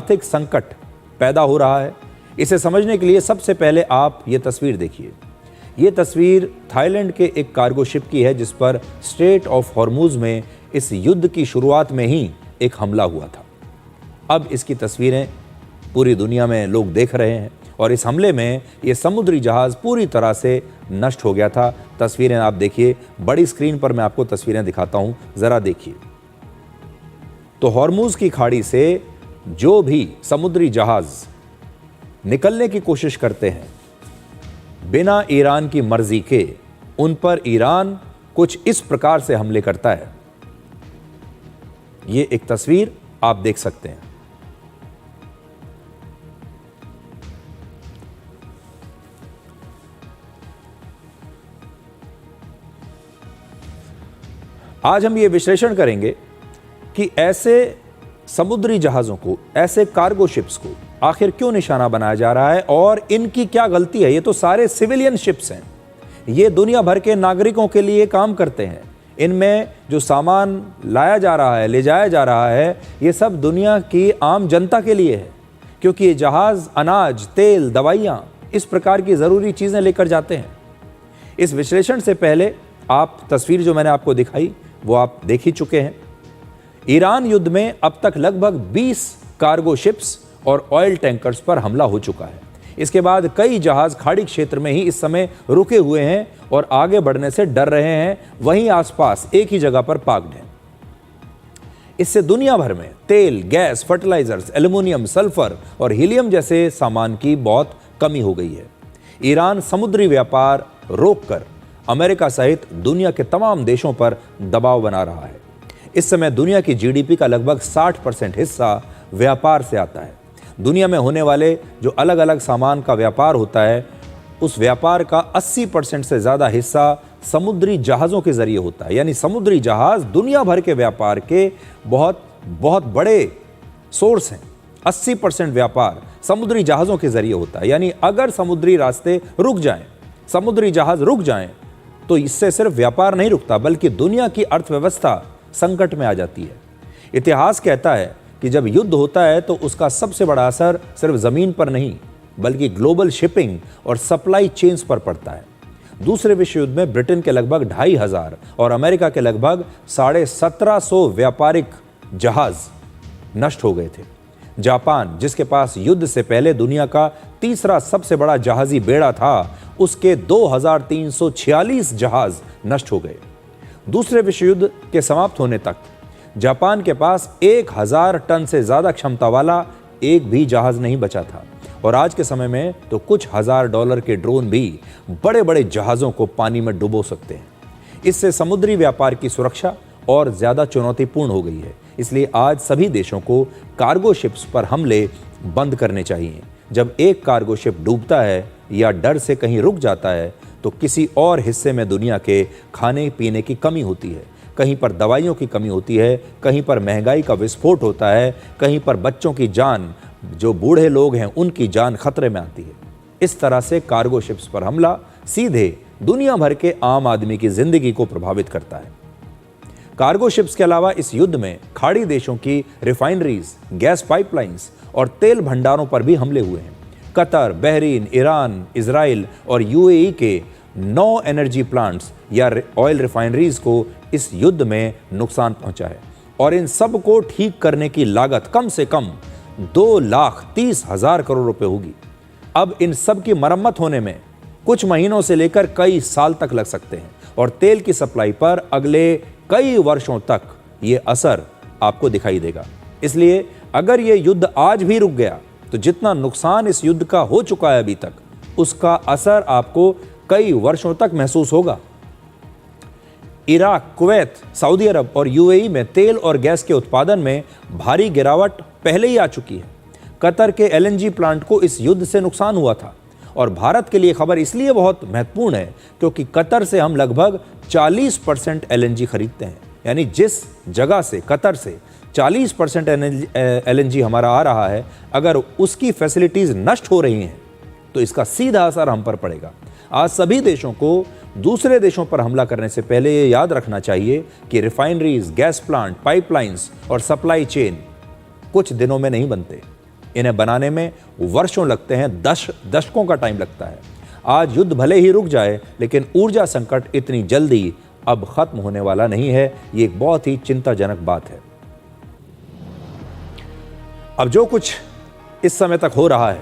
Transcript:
आर्थिक संकट पैदा हो रहा है। इसे समझने के लिए सबसे पहले आप ये तस्वीर देखिए। ये तस्वीर थाईलैंड के एक कार्गो शिप की है जिस पर स्ट्रेट ऑफ हॉर्मुज में इस युद्ध की शुरुआत में ही एक हमला हुआ था। अब इसकी तस्वीरें पूरी दुनिया में लोग देख रहे हैं और इस हमले में ये समुद्री जहाज़ पूरी तरह से नष्ट हो गया था। तस्वीरें आप देखिए, बड़ी स्क्रीन पर मैं आपको तस्वीरें दिखाता हूँ, ज़रा देखिए। तो हॉर्मुज की खाड़ी से जो भी समुद्री जहाज़ निकलने की कोशिश करते हैं बिना ईरान की मर्जी के, उन पर ईरान कुछ इस प्रकार से हमले करता है। ये एक तस्वीर आप देख सकते हैं। आज हम ये विश्लेषण करेंगे कि ऐसे समुद्री जहाज़ों को, ऐसे कार्गो शिप्स को आखिर क्यों निशाना बनाया जा रहा है और इनकी क्या गलती है। ये तो सारे सिविलियन शिप्स हैं, ये दुनिया भर के नागरिकों के लिए काम करते हैं। इनमें जो सामान लाया जा रहा है, ले जाया जा रहा है, ये सब दुनिया की आम जनता के लिए है, क्योंकि ये जहाज़ अनाज, तेल, दवाइयाँ, इस प्रकार की ज़रूरी चीज़ें लेकर जाते हैं। इस विश्लेषण से पहले आप तस्वीर जो मैंने आपको दिखाई वो आप देख ही चुके हैं। ईरान युद्ध में अब तक लगभग 20 कार्गो शिप्स और ऑयल टैंकर्स पर हमला हो चुका है। इसके बाद कई जहाज खाड़ी क्षेत्र में ही इस समय रुके हुए हैं और आगे बढ़ने से डर रहे हैं, वहीं आसपास एक ही जगह पर पाक्ड हैं। इससे दुनिया भर में तेल, गैस, फर्टिलाइजर्स, एल्युमिनियम, सल्फर और हीलियम जैसे सामान की बहुत कमी हो गई है। ईरान समुद्री व्यापार रोककर अमेरिका सहित दुनिया के तमाम देशों पर दबाव बना रहा है। इस समय दुनिया की जीडीपी का लगभग 60% हिस्सा व्यापार से आता है। दुनिया में होने वाले जो अलग अलग सामान का व्यापार होता है, उस व्यापार का 80% से ज़्यादा हिस्सा समुद्री जहाज़ों के ज़रिए होता है। यानी समुद्री जहाज़ दुनिया भर के व्यापार के बहुत बहुत बड़े सोर्स हैं। 80% व्यापार समुद्री जहाज़ों के ज़रिए होता है। यानी अगर समुद्री रास्ते रुक जाएं, समुद्री जहाज़ रुक जाएं, तो इससे सिर्फ व्यापार नहीं रुकता बल्कि दुनिया की अर्थव्यवस्था संकट में आ जाती है। इतिहास कहता है कि जब युद्ध होता है तो उसका सबसे बड़ा असर सिर्फ ज़मीन पर नहीं बल्कि ग्लोबल शिपिंग और सप्लाई चेन्स पर पड़ता है। दूसरे विश्व युद्ध में ब्रिटेन के लगभग 2500 और अमेरिका के लगभग 1750 व्यापारिक जहाज़ नष्ट हो गए थे। जापान, जिसके पास युद्ध से पहले दुनिया का तीसरा सबसे बड़ा जहाज़ी बेड़ा था, उसके 2346 जहाज़ नष्ट हो गए। दूसरे विश्व युद्ध के समाप्त होने तक जापान के पास 1000 टन से ज़्यादा क्षमता वाला एक भी जहाज़ नहीं बचा था। और आज के समय में तो कुछ $1000 के ड्रोन भी बड़े बड़े जहाज़ों को पानी में डुबो सकते हैं। इससे समुद्री व्यापार की सुरक्षा और ज़्यादा चुनौतीपूर्ण हो गई है। इसलिए आज सभी देशों को कार्गो शिप्स पर हमले बंद करने चाहिए। जब एक कार्गो शिप डूबता है या डर से कहीं रुक जाता है तो किसी और हिस्से में दुनिया के खाने पीने की कमी होती है, कहीं पर दवाइयों की कमी होती है, कहीं पर महंगाई का विस्फोट होता है, कहीं पर बच्चों की जान, जो बूढ़े लोग हैं उनकी जान खतरे में आती है। इस तरह से कार्गो शिप्स पर हमला सीधे दुनिया भर के आम आदमी की जिंदगी को प्रभावित करता है। कार्गो शिप्स के अलावा इस युद्ध में खाड़ी देशों की रिफाइनरीज, गैस पाइपलाइंस और तेल भंडारों पर भी हमले हुए हैं। कतर, बहरीन, ईरान, इजराइल और यूएई के 9 एनर्जी प्लांट्स या ऑयल रिफाइनरीज को इस युद्ध में नुकसान पहुंचा है और इन सब को ठीक करने की लागत कम से कम 2,30,000 करोड़ रुपए होगी। अब इन सब की मरम्मत होने में कुछ महीनों से लेकर कई साल तक लग सकते हैं और तेल की सप्लाई पर अगले कई वर्षों तक ये असर आपको दिखाई देगा। इसलिए अगर ये युद्ध आज भी रुक गया तो जितना नुकसान इस युद्ध का हो चुका है अभी तक, उसका असर आपको कई वर्षों तक महसूस होगा। इराक, कुवैत, सऊदी अरब और यूएई में तेल और गैस के उत्पादन में भारी गिरावट पहले ही आ चुकी है। कतर के एलएनजी प्लांट को इस युद्ध से नुकसान हुआ था और भारत के लिए खबर इसलिए बहुत महत्वपूर्ण है क्योंकि कतर से हम लगभग 40% एलएनजी खरीदते हैं। यानी जिस जगह से, कतर से 40% एलएनजी हमारा आ रहा है, अगर उसकी फैसिलिटीज़ नष्ट हो रही हैं तो इसका सीधा असर हम पर पड़ेगा। आज सभी देशों को दूसरे देशों पर हमला करने से पहले ये याद रखना चाहिए कि रिफाइनरीज, गैस प्लांट, पाइपलाइंस और सप्लाई चेन कुछ दिनों में नहीं बनते। इन्हें बनाने में वर्षों लगते हैं, दशकों का टाइम लगता है। आज युद्ध भले ही रुक जाए, लेकिन ऊर्जा संकट इतनी जल्दी अब खत्म होने वाला नहीं है। ये एक बहुत ही चिंताजनक बात है। अब जो कुछ इस समय तक हो रहा है,